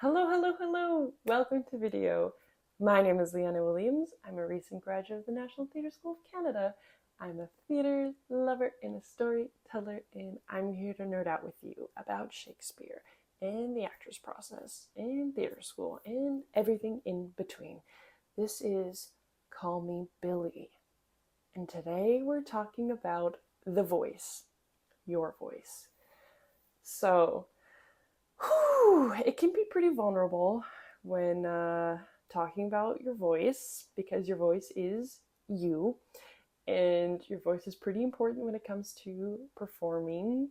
Hello, hello, hello! Welcome to video. My name is Leanna Williams. I'm a recent graduate of the National Theatre School of Canada. I'm a theatre lover and a storyteller, and I'm here to nerd out with you about Shakespeare and the actor's process and theatre school and everything in between. This is Call Me Billy, and today we're talking about the voice, your voice. So, it can be pretty vulnerable when talking about your voice because your voice is you, and your voice is pretty important when it comes to performing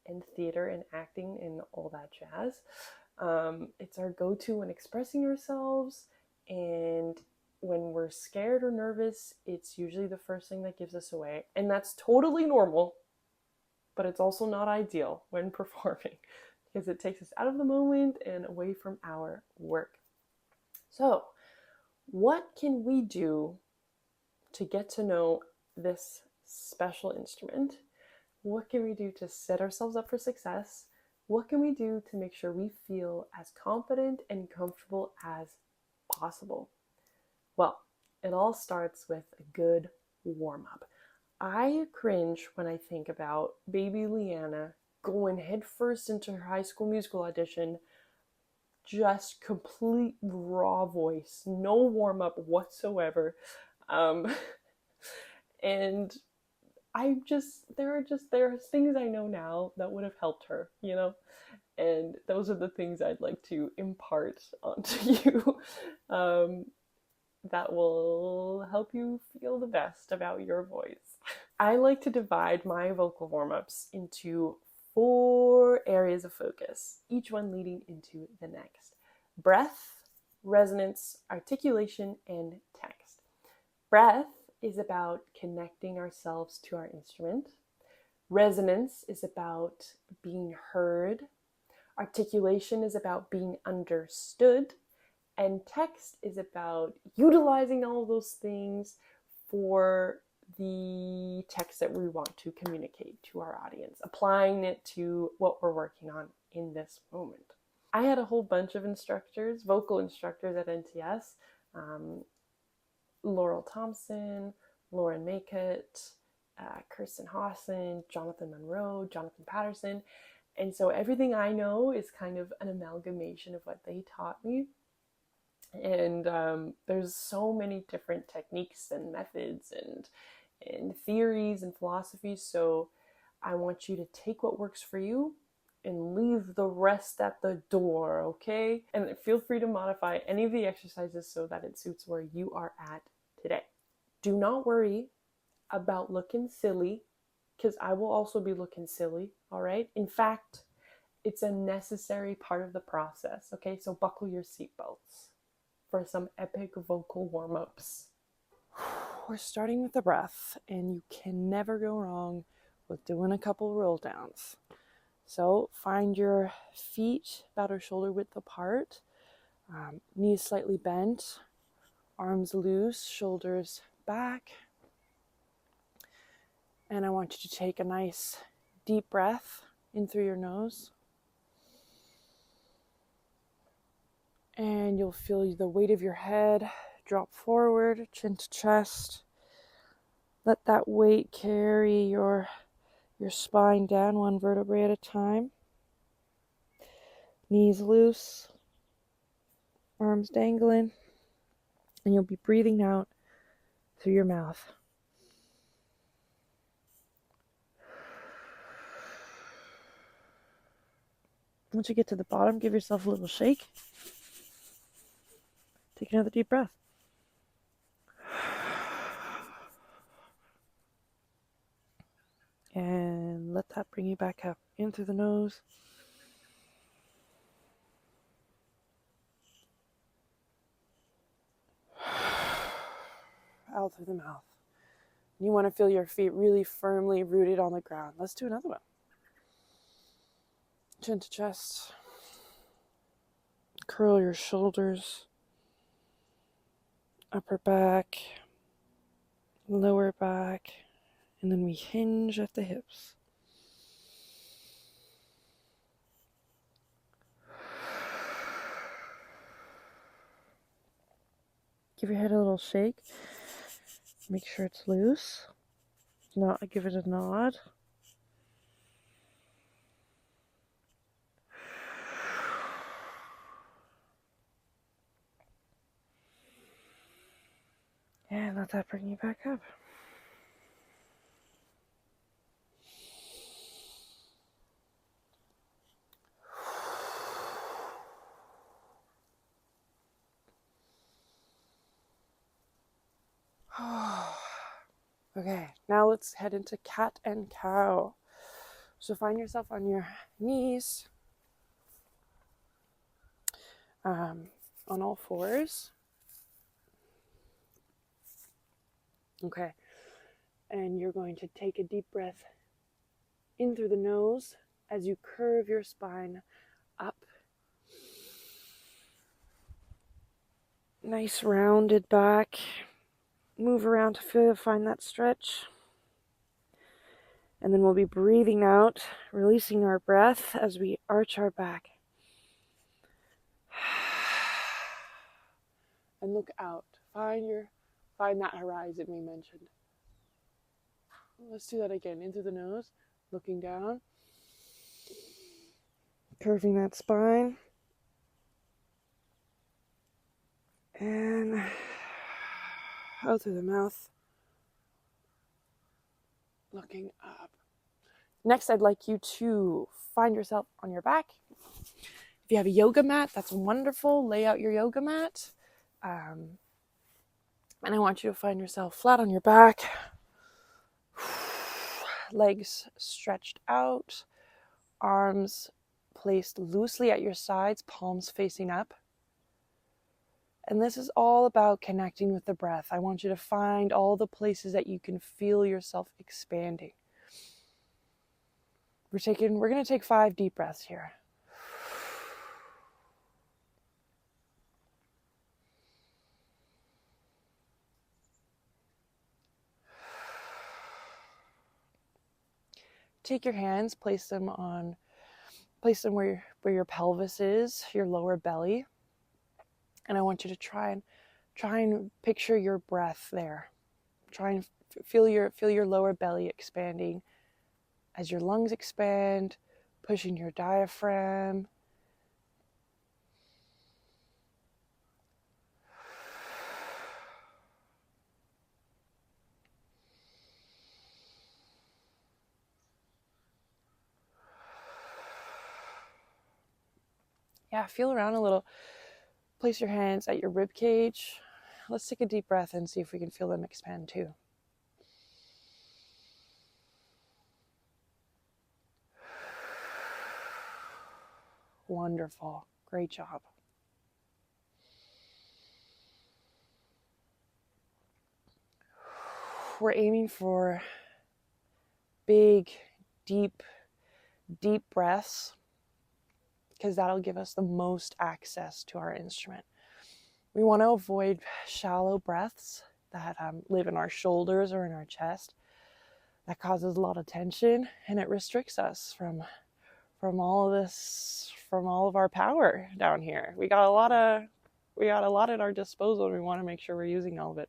and theater and acting and all that jazz. It's our go-to when expressing ourselves, and when we're scared or nervous, it's usually the first thing that gives us away, and that's totally normal, but it's also not ideal when performing because it takes us out of the moment and away from our work. So, what can we do to get to know this special instrument? What can we do to set ourselves up for success? What can we do to make sure we feel as confident and comfortable as possible? Well, it all starts with a good warm-up. I cringe when I think about baby Leanna going headfirst into her High School Musical audition, just complete raw voice, no warm-up whatsoever. And there are things I know now that would have helped her, and those are the things I'd like to impart onto you that will help you feel the best about your voice. I like to divide my vocal warm-ups into 4 areas of focus, each one leading into the next. Breath, resonance, articulation, and text. Breath is about connecting ourselves to our instrument. Resonance is about being heard. Articulation is about being understood. And text is about utilizing all of those things for the text that we want to communicate to our audience, applying it to what we're working on in this moment. I had a whole bunch of instructors, vocal instructors at NTS, Laurel Thompson, Lauren Makett, Kirsten Hawson, Jonathan Monroe, Jonathan Patterson. And so everything I know is kind of an amalgamation of what they taught me. And there's so many different techniques and methods and theories and philosophies. So I want you to take what works for you and leave the rest at the door, okay? And feel free to modify any of the exercises so that it suits where you are at today. Do not worry about looking silly, because I will also be looking silly, all right? In fact, it's a necessary part of the process, okay? So buckle your seatbelts for some epic vocal warm-ups. We're starting with the breath, and you can never go wrong with doing a couple roll downs. So find your feet about or shoulder width apart, knees slightly bent, arms loose, shoulders back. And I want you to take a nice deep breath in through your nose. And you'll feel the weight of your head drop forward, chin to chest. Let that weight carry your spine down one vertebrae at a time. Knees loose, arms dangling, and you'll be breathing out through your mouth. Once you get to the bottom, give yourself a little shake. Take another deep breath. And let that bring you back up. In through the nose. Out through the mouth. You want to feel your feet really firmly rooted on the ground. Let's do another one. Chin to chest. Curl your shoulders. Upper back. Lower back. And then we hinge at the hips. Give your head a little shake. Make sure it's loose. Give it a nod. And let that bring you back up. Okay, now let's head into cat and cow. So find yourself on your knees, on all fours. Okay, and you're going to take a deep breath in through the nose as you curve your spine up. Nice rounded back. Move around to find that stretch. And then we'll be breathing out, releasing our breath as we arch our back. And look out. Find that horizon we mentioned. Let's do that again. In through the nose, looking down. Curving that spine. And out through the mouth. Looking up. Next, I'd like you to find yourself on your back. If you have a yoga mat, that's wonderful. Lay out your yoga mat. And I want you to find yourself flat on your back. Legs stretched out. Arms placed loosely at your sides, palms facing up. And this is all about connecting with the breath. I want you to find all the places that you can feel yourself expanding. We're going to take 5 deep breaths here. Take your hands, place them where your pelvis is, your lower belly. And I want you to try and picture your breath there. Try and feel your lower belly expanding as your lungs expand, pushing your diaphragm. Yeah, feel around a little. Place your hands at your rib cage. Let's take a deep breath and see if we can feel them expand too. Wonderful. Great job. We're aiming for big, deep breaths, because that'll give us the most access to our instrument. We want to avoid shallow breaths that live in our shoulders or in our chest. That causes a lot of tension and it restricts us from all of this, from all of our power down here. We got a lot at our disposal, and we want to make sure we're using all of it.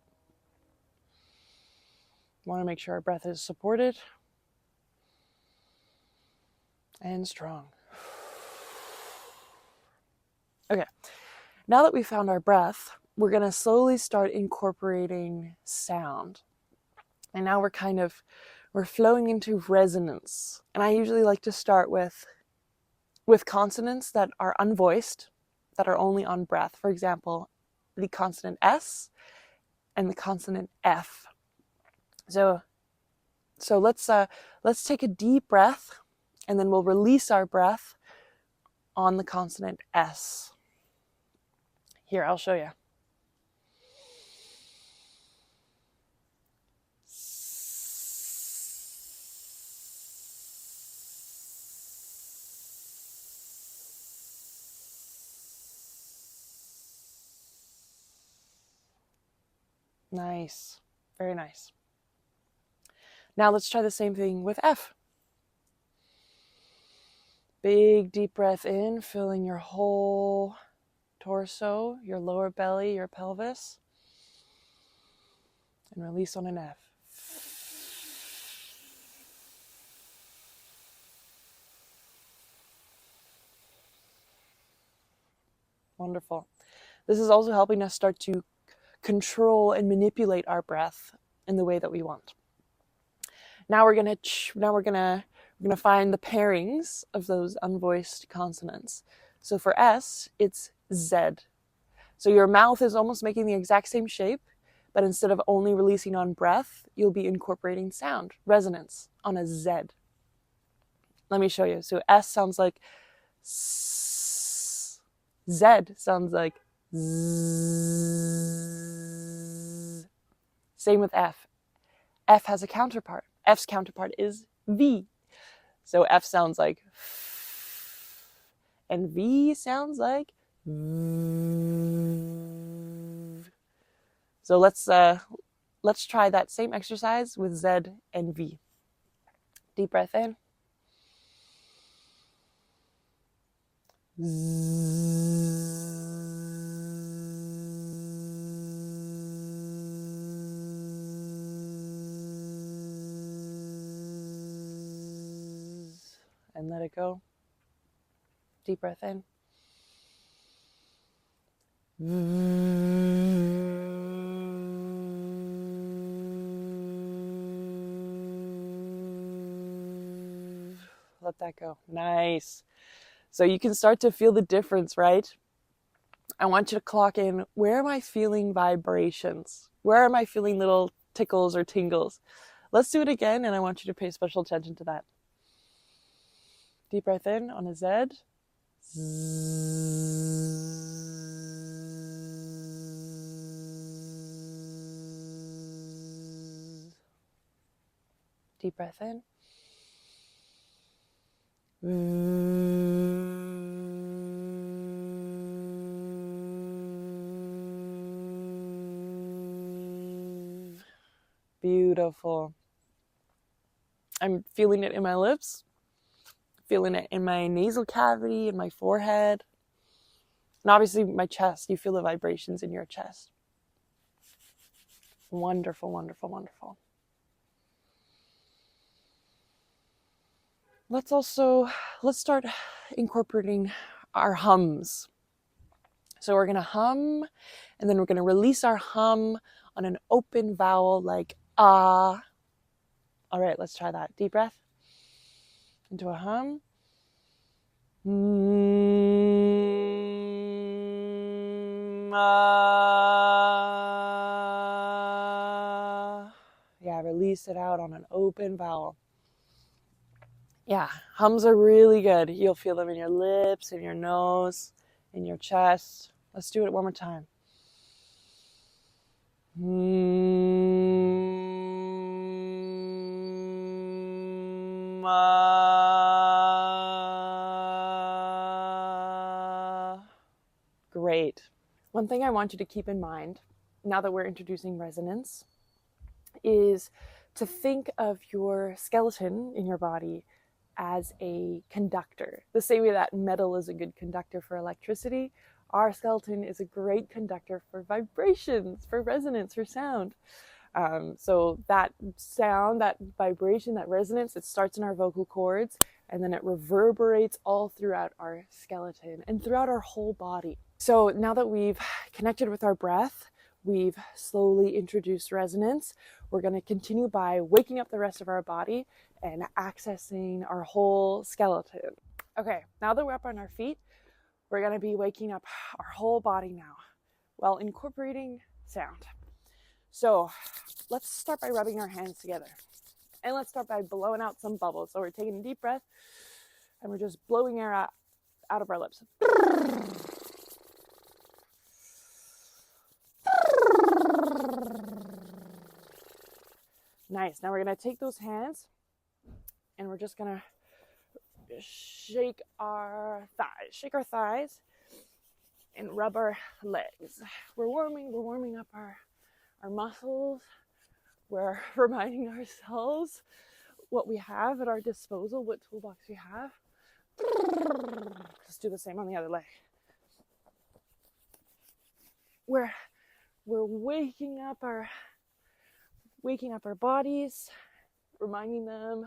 We want to make sure our breath is supported and strong. Okay, now that we found our breath, we're going to slowly start incorporating sound. And now we're flowing into resonance. And I usually like to start with consonants that are unvoiced, that are only on breath. For example, the consonant S and the consonant F. So let's take a deep breath, and then we'll release our breath on the consonant S. Here, I'll show you. Nice. Very nice. Now let's try the same thing with F. Big deep breath in, filling your whole torso, your lower belly, your pelvis. And release on an F. Wonderful. This is also helping us start to control and manipulate our breath in the way that we want. Now we're gonna find the pairings of those unvoiced consonants. So for S, it's Z. So your mouth is almost making the exact same shape, but instead of only releasing on breath, you'll be incorporating sound, resonance on a Z. Let me show you. So S sounds like S. Z sounds like Z. Same with F. F has a counterpart. F's counterpart is V. So F sounds like F, and V sounds like V. So let's try that same exercise with Z and V. Deep breath in. And let it go. Deep breath in. Let that go. Nice. So you can start to feel the difference, right? I want you to clock in, where am I feeling vibrations? Where am I feeling little tickles or tingles? Let's do it again, and I want you to pay special attention to that. Deep breath in on a Z. Deep breath in. Beautiful. I'm feeling it in my lips, feeling it in my nasal cavity, in my forehead, and obviously my chest. You feel the vibrations in your chest. Wonderful, wonderful, wonderful. Let's start incorporating our hums. So we're going to hum, and then we're going to release our hum on an open vowel like ah. All right, let's try that. Deep breath into a hum. Yeah, release it out on an open vowel. Yeah, hums are really good. You'll feel them in your lips, in your nose, in your chest. Let's do it one more time. Great. One thing I want you to keep in mind, now that we're introducing resonance, is to think of your skeleton in your body as a conductor. The same way that metal is a good conductor for electricity, our skeleton is a great conductor for vibrations, for resonance, for sound. So that sound, that vibration, that resonance, it starts in our vocal cords, and then it reverberates all throughout our skeleton and throughout our whole body. So now that we've connected with our breath, we've slowly introduced resonance, we're going to continue by waking up the rest of our body and accessing our whole skeleton. Okay, now that we're up on our feet, we're going to be waking up our whole body now while incorporating sound. So let's start by rubbing our hands together. And let's start by blowing out some bubbles. So we're taking a deep breath and we're just blowing air out of our lips. Nice. Now we're going to take those hands and we're just going to shake our thighs and rub our legs. We're warming up our muscles. We're reminding ourselves what we have at our disposal, what toolbox we have. Let's do the same on the other leg. We're waking up our waking up our bodies, reminding them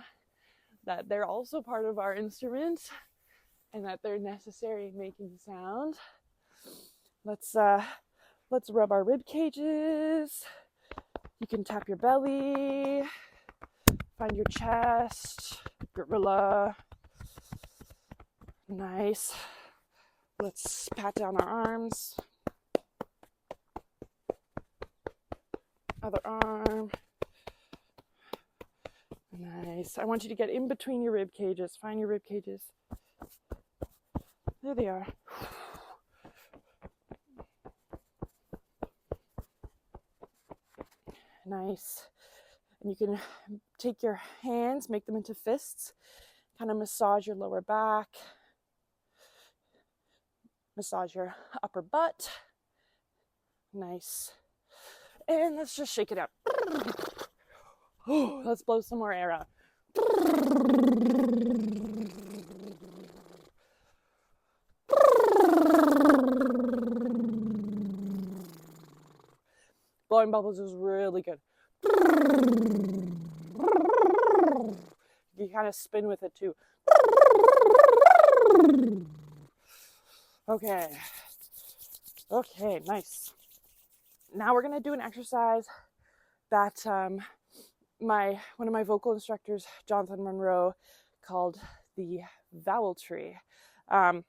that they're also part of our instrument and that they're necessary in making sound. Let's rub our rib cages. You can tap your belly, find your chest, gorilla. Nice. Let's pat down our arms. Other arm. Nice. I want you to get in between your rib cages. Find your rib cages. There they are. Nice. And you can take your hands, make them into fists, kind of massage your lower back, massage your upper butt. Nice. And let's just shake it up. Let's blow some more air out. Blowing bubbles is really good. You kind of spin with it too. Okay. Okay, nice. Now we're going to do an exercise that one of my vocal instructors, Jonathan Monroe, called the vowel tree. And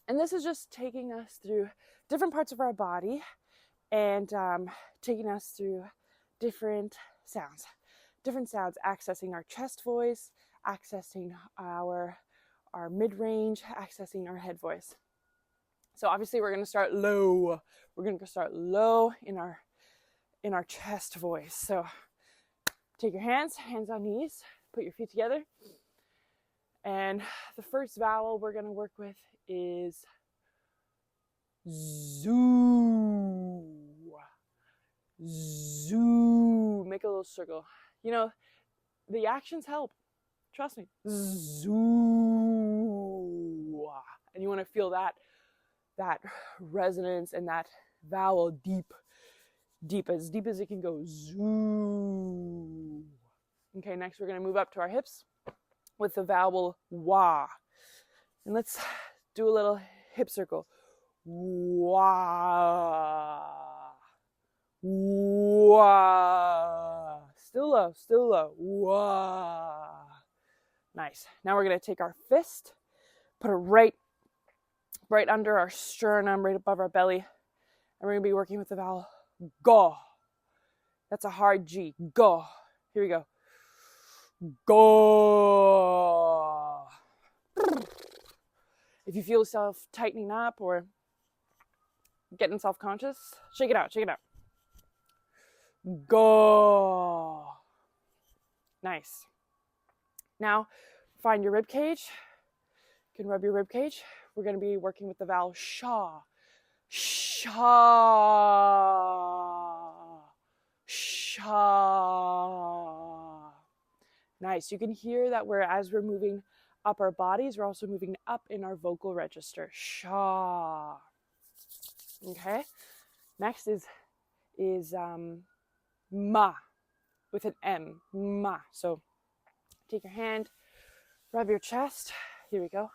this is just taking us through different parts of our body and taking us through different sounds, accessing our chest voice, accessing our mid-range, accessing our head voice. So obviously we're going to start low. We're going to start low in our chest voice. So take your hands on knees, put your feet together. And the first vowel we're going to work with is zoo. Zoo. Make a little circle. You know, the actions help. Trust me. Zoo. And you want to feel that resonance and that vowel deep as it can go. Zoo. Okay, next we're going to move up to our hips with the vowel wa. And let's do a little hip circle. Wa. Wa. Still low. Wa. Nice. Now we're going to take our fist, put it right under our sternum, right above our belly. And we're going to be working with the vowel go. That's a hard G. Go. Here we go. Go. If you feel yourself tightening up or getting self-conscious, shake it out. Go. Nice. Now, find your rib cage. You can rub your rib cage. We're going to be working with the vowel sha. Sha. Sha. Nice. You can hear that as we're moving up our bodies, we're also moving up in our vocal register. Sha. Okay. Next is ma with an M. Ma. So take your hand, rub your chest. Here we go.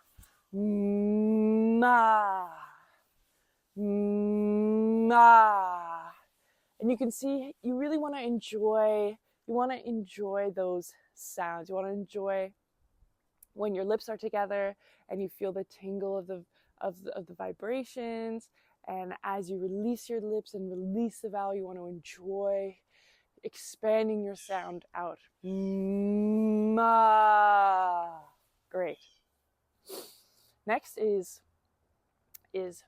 Ma. Ma. And you can see you really want to enjoy those sounds. You want to enjoy when your lips are together and you feel the tingle of the vibrations. And as you release your lips and release the vowel, you want to enjoy expanding your sound out. Ma. Great. Next is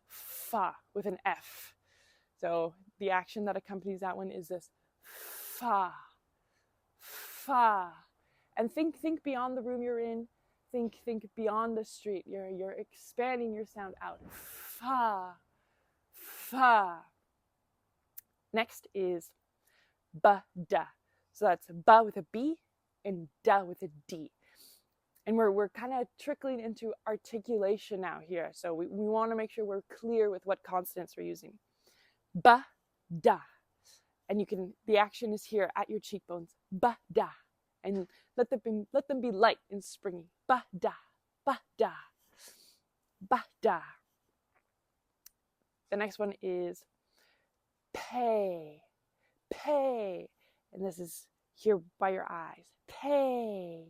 fa with an F. So the action that accompanies that one is this fa. Fa. And think beyond the room you're in. Think beyond the street. You're expanding your sound out. Fa. Fa. Next is ba da. So that's ba with a B and da with a D. And we're kind of trickling into articulation now here. So we want to make sure we're clear with what consonants we're using. Ba da. And the action is here at your cheekbones. Ba da. And let them be light and springy. Ba da, ba da, ba da. The next one is pay, pay. And this is here by your eyes. Pay,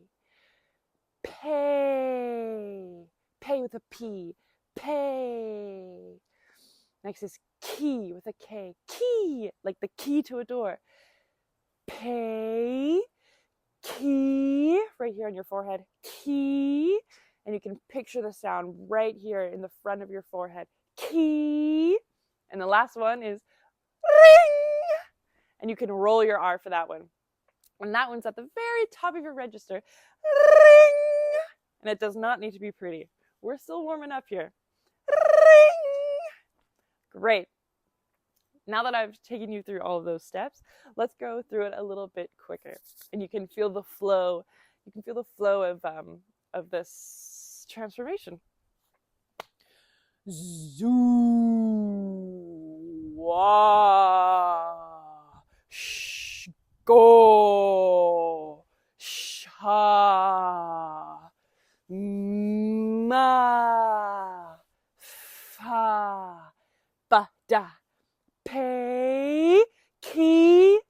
pay, pay with a P. Pay. Next is key with a K. Key, like the key to a door. Pay, key, right here on your forehead. Key. And you can picture the sound right here in the front of your forehead. Key. And the last one is ring. And you can roll your R for that one. And that one's at the very top of your register. Ring. And it does not need to be pretty. We're still warming up here. Ring. Great. Now that I've taken you through all of those steps, let's go through it a little bit quicker. And you can feel the flow. You can feel the flow of this transformation. Zoo, wa, sh, go, sha, ma, fa, ba, da, pay, ki, ring.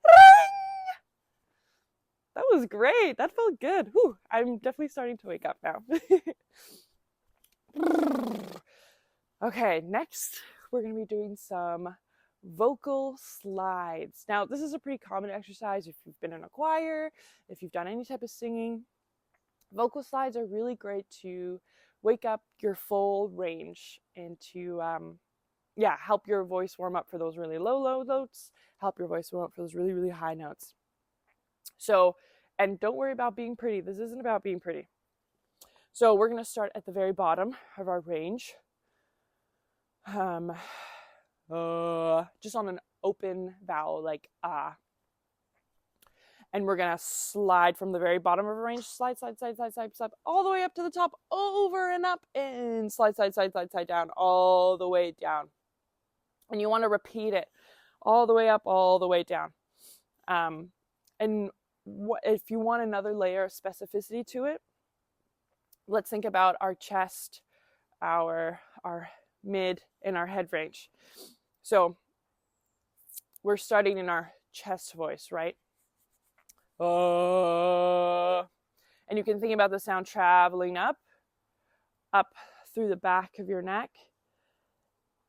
That was great. That felt good. Whew, I'm definitely starting to wake up now. Okay, next we're going to be doing some vocal slides. Now, this is a pretty common exercise if you've been in a choir, if you've done any type of singing. Vocal slides are really great to wake up your full range and to help your voice warm up for those really low notes, help your voice warm up for those really high notes. So, and don't worry about being pretty. This isn't about being pretty. So we're going to start at the very bottom of our range. Just on an open vowel like ah. And we're going to slide from the very bottom of a range, slide, all the way up to the top, over and up, and slide down, all the way down. And you want to repeat it all the way up, all the way down. And if you want another layer of specificity to it, let's think about our chest, our mid, and our head range. So we're starting in our chest voice, right? And you can think about the sound traveling up through the back of your neck.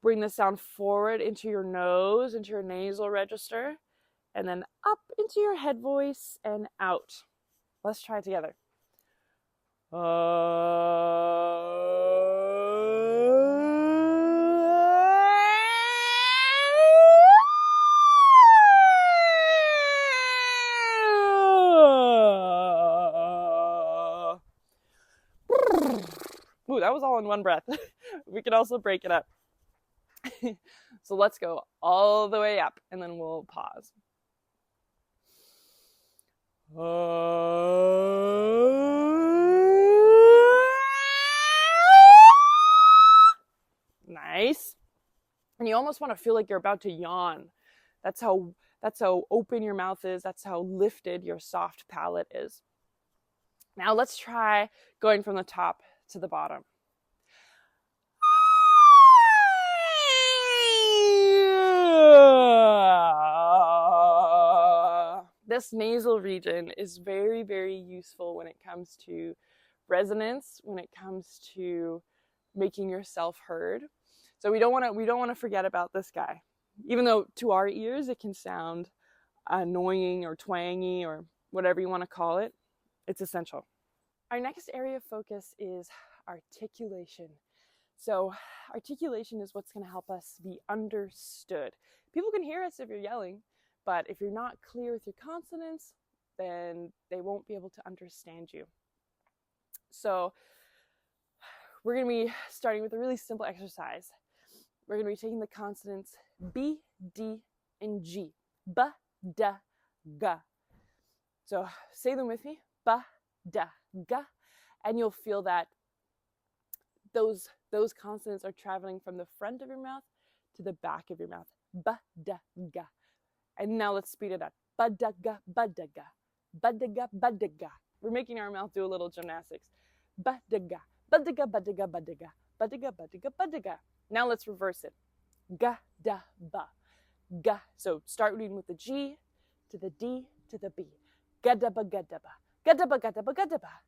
Bring the sound forward into your nose, into your nasal register, and then up into your head voice and out. Let's try it together. Ooh, that was all in one breath. We can also break it up. So let's go all the way up and then we'll pause. Nice. And you almost want to feel like you're about to yawn. That's how open your mouth is. That's how lifted your soft palate is. Now let's try going from the top to the bottom. This nasal region is very, very useful when it comes to resonance, when it comes to making yourself heard. So we don't want to forget about this guy. Even though to our ears it can sound annoying or twangy or whatever you want to call it, it's essential. Our next area of focus is articulation. So articulation is what's going to help us be understood. People can hear us if you're yelling, but if you're not clear with your consonants, then they won't be able to understand you. So we're going to be starting with a really simple exercise. We're going to be taking the consonants B, D, and G. Ba, da, ga. So say them with me. Ba, da, ga. And you'll feel that those consonants are traveling from the front of your mouth to the back of your mouth. Ba, da, ga. And now let's speed it up. Badaga, badaga, badaga, badaga. We're making our mouth do a little gymnastics. Badaga, badaga, badaga, badaga, badaga, badaga, badaga. Now let's reverse it. Ga, da, ba. Ga. So starting with the G to the D to the B. Gadaba, gadaba, gadaba, gadaba, gadaba.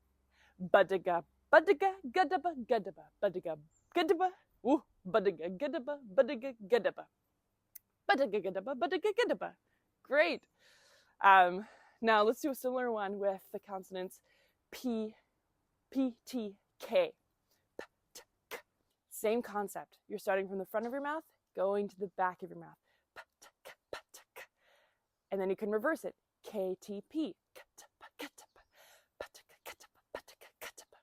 Badaga, badaga, gadaba, gadaba, badaga, gadaba. Ooh, badaga, gadaba, badaga, gadaba. Badaga, gadaba, badaga, gadaba. Great. Now let's do a similar one with the consonants P, P, T, K. P, T, K. Same concept. You're starting from the front of your mouth, going to the back of your mouth. P, T, K, P, T, K. And then you can reverse it. K, T, P. K, T, P, K, T, P, P, T, K, K, T, P, P, T, K, K, T, P.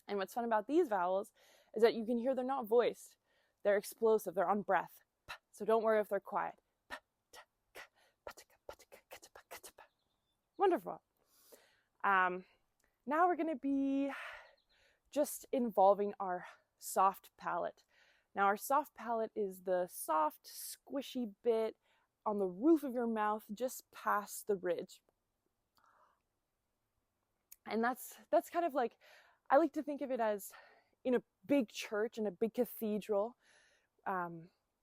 And what's fun about these vowels is that you can hear they're not voiced. They're explosive. They're on breath. P. So don't worry if they're quiet. P, T, K, P, T, K, P, T, K, K, T, P, K, T, P. Wonderful. Now we're going to be just involving our soft palate. Now our soft palate is the soft, squishy bit on the roof of your mouth, just past the ridge. And that's kind of like, I like to think of it as in a big church, in a big cathedral.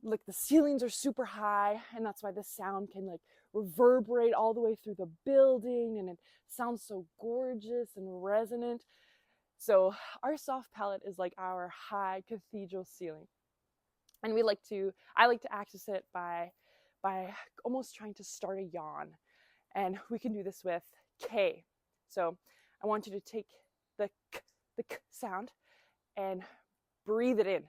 Like the ceilings are super high, and that's why the sound can like reverberate all the way through the building, and it sounds so gorgeous and resonant. So our soft palate is like our high cathedral ceiling. And I like to access it by almost trying to start a yawn. And we can do this with K. So I want you to take the K sound and breathe it in.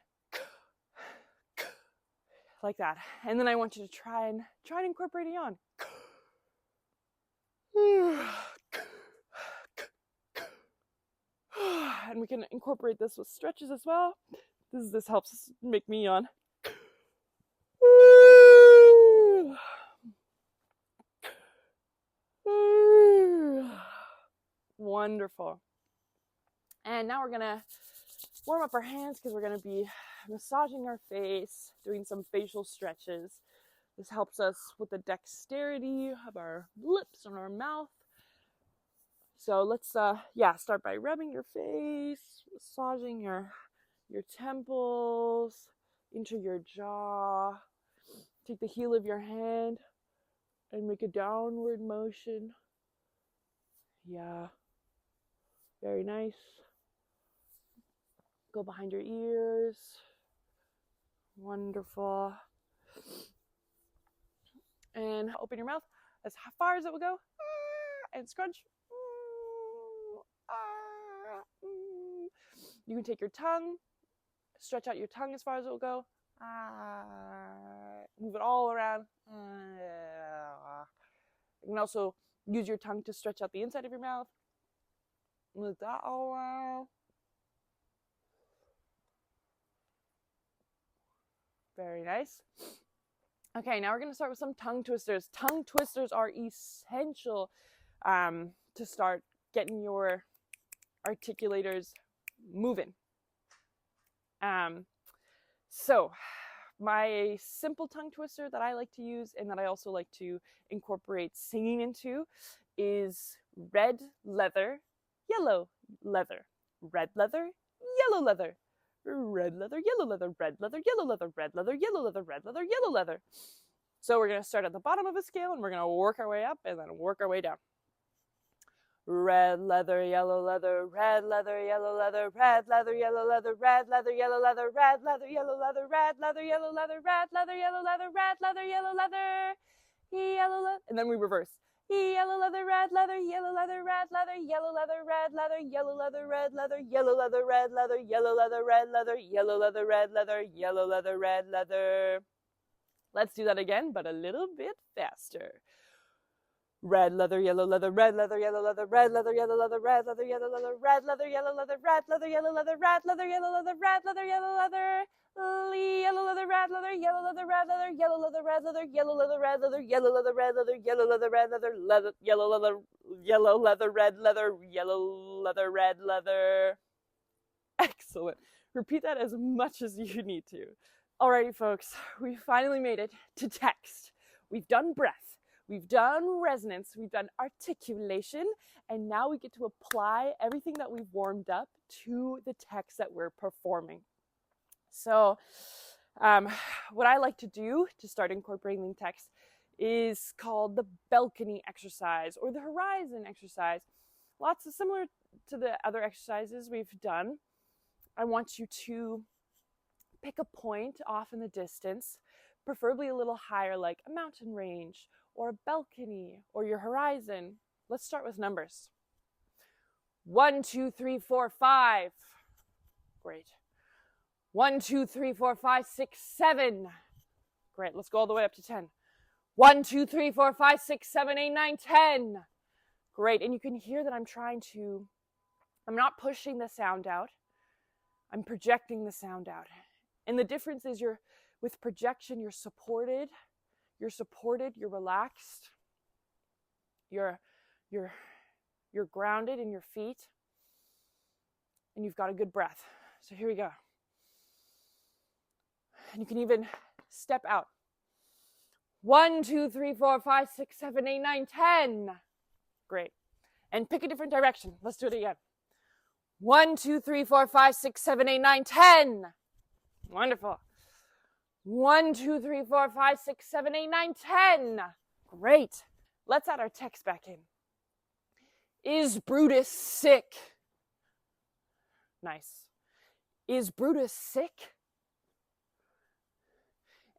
Like that. And then I want you to try and incorporate a yawn. And we can incorporate this with stretches as well. This helps make me yawn. Wonderful. And now we're gonna warm up our hands because we're gonna be massaging our face, doing some facial stretches. This helps us with the dexterity of our lips and our mouth. So let's start by rubbing your face, massaging your temples into your jaw. Take the heel of your hand and make a downward motion. Yeah. Very nice. Go behind your ears. Wonderful. And open your mouth as far as it will go. And scrunch. You can take your tongue, stretch out your tongue as far as it will go. Move it all around. You can also use your tongue to stretch out the inside of your mouth. Move that all around. Very nice. Okay, now we're going to start with some tongue twisters. Tongue twisters are essential to start getting your articulators moving. So my simple tongue twister that I like to use and that I also like to incorporate singing into is red leather, yellow leather, red leather, yellow leather, red leather, yellow leather, red leather, yellow leather, red leather, yellow leather, red leather, yellow leather. So we're going to start at the bottom of a scale and we're going to work our way up and then work our way down. Red leather, yellow leather, red leather, yellow leather, red leather, yellow leather, red leather, yellow leather, red leather, yellow leather, red leather, yellow leather, red leather, yellow leather, red leather, yellow leather, yellow leather, and then we reverse. Yellow leather, red leather, yellow leather, red leather, yellow leather, red leather, yellow leather, red leather, yellow leather, red leather, yellow leather, red leather, yellow leather, red leather, yellow leather, red leather. Let's do that again, but a little bit faster. Red leather, yellow leather, red leather, yellow leather, red leather, yellow leather, red leather, yellow leather, red leather, yellow leather, red leather, yellow leather, red leather, yellow leather, red leather, yellow leather, yellow leather, red leather, yellow leather, red leather, yellow leather, red leather, yellow leather, red leather, yellow leather, red leather, yellow leather, red leather, leather, yellow leather, yellow leather, red leather, yellow leather, red leather. Excellent. Repeat that as much as you need to. Alrighty, folks, we finally made it to text. we've done breath, we've done resonance, we've done articulation, and now we get to apply everything that we've warmed up to the text that we're performing. So what I like to do to start incorporating text is called the balcony exercise or the horizon exercise. Lots of similar to the other exercises we've done. I want you to pick a point off in the distance, preferably a little higher, like a mountain range or a balcony or your horizon. Let's start with numbers. 1, 2, 3, 4, 5. Great. 1, 2, 3, 4, 5, 6, 7. Great. Let's go all the way up to 10. 1, 2, 3, 4, 5, 6, 7, 8, 9, 10. Great. And you can hear that I'm not pushing the sound out. I'm projecting the sound out. And the difference is with projection, you're supported, you're relaxed, you're grounded in your feet, and you've got a good breath. So here we go. And you can even step out. 1, 2, 3, 4, 5, 6, 7, 8, 9, 10. Great. And pick a different direction. Let's do it again. 1, 2, 3, 4, 5, 6, 7, 8, 9, 10. Wonderful. 1, 2, 3, 4, 5, 6, 7, 8, 9, 10. Great. Let's add our text back in. Is Brutus sick? Nice. Is Brutus sick?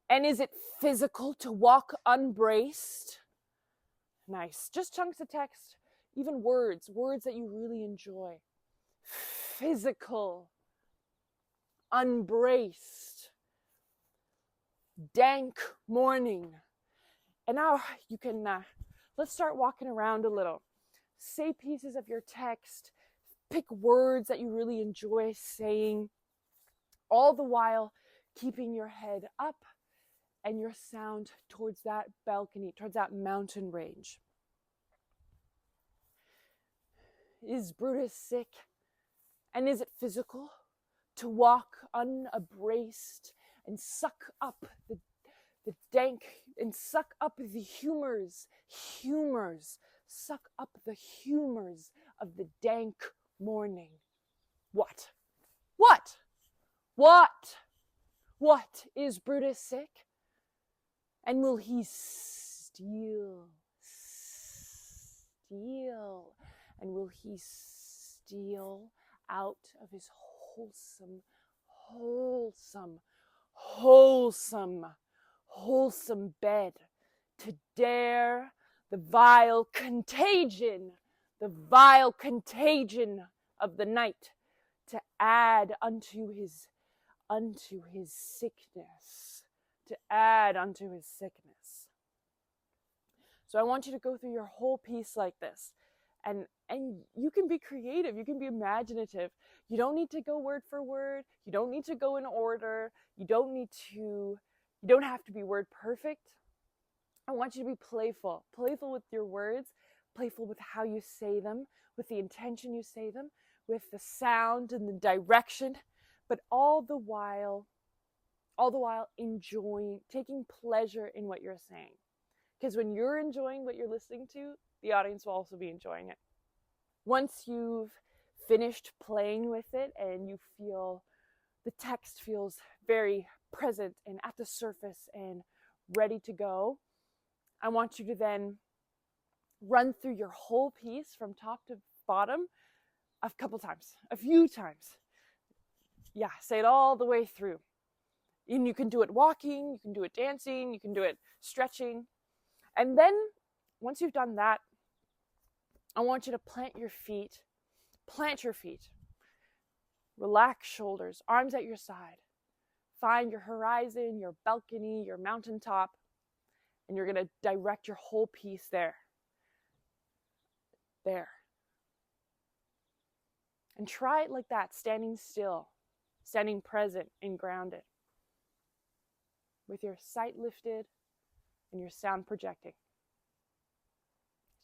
And is it physical to walk unbraced? Nice. Just chunks of text, even words that you really enjoy. Physical, unbraced, dank morning. And now you can, let's start walking around a little. Say pieces of your text, pick words that you really enjoy saying, all the while keeping your head up and your sound towards that balcony, towards that mountain range. Is Brutus sick? And is it physical to walk unbraced and suck up the dank and suck up the humors, suck up the humors of the dank morning? What? Is Brutus sick? And will he steal? And will he steal out of his wholesome bed to dare the vile contagion of the night, to add unto his sickness, So I want you to go through your whole piece like this. And you can be creative, you can be imaginative. You don't need to go word for word. You don't need to go in order. You don't have to be word perfect. I want you to be playful with your words, playful with how you say them, with the intention you say them, with the sound and the direction, but all the while enjoying, taking pleasure in what you're saying. Because when you're enjoying what you're listening to, the audience will also be enjoying it. Once you've finished playing with it and you feel the text feels very present and at the surface and ready to go, I want you to then run through your whole piece from top to bottom a few times. Yeah, say it all the way through. And you can do it walking, you can do it dancing, you can do it stretching. And then once you've done that, I want you to plant your feet. Relax shoulders, arms at your side. Find your horizon, your balcony, your mountaintop, and you're going to direct your whole piece there. And try it like that, standing still, standing present and grounded, with your sight lifted and your sound projecting.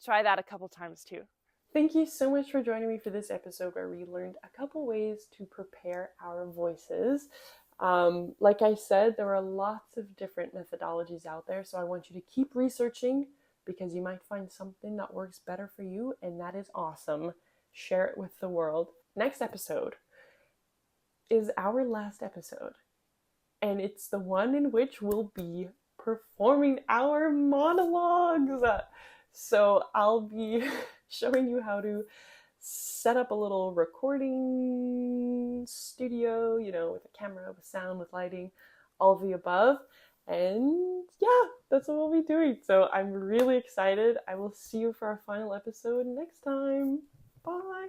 Try that a couple times too. Thank you so much for joining me for this episode where we learned a couple ways to prepare our voices. Like I said, there are lots of different methodologies out there, so I want you to keep researching because you might find something that works better for you, and that is awesome. Share it with the world. Next episode is our last episode, and it's the one in which we'll be performing our monologues. So I'll be showing you how to set up a little recording studio, with a camera, with sound, with lighting, all of the above. And yeah, that's what we'll be doing. So I'm really excited. I will see you for our final episode next time. Bye.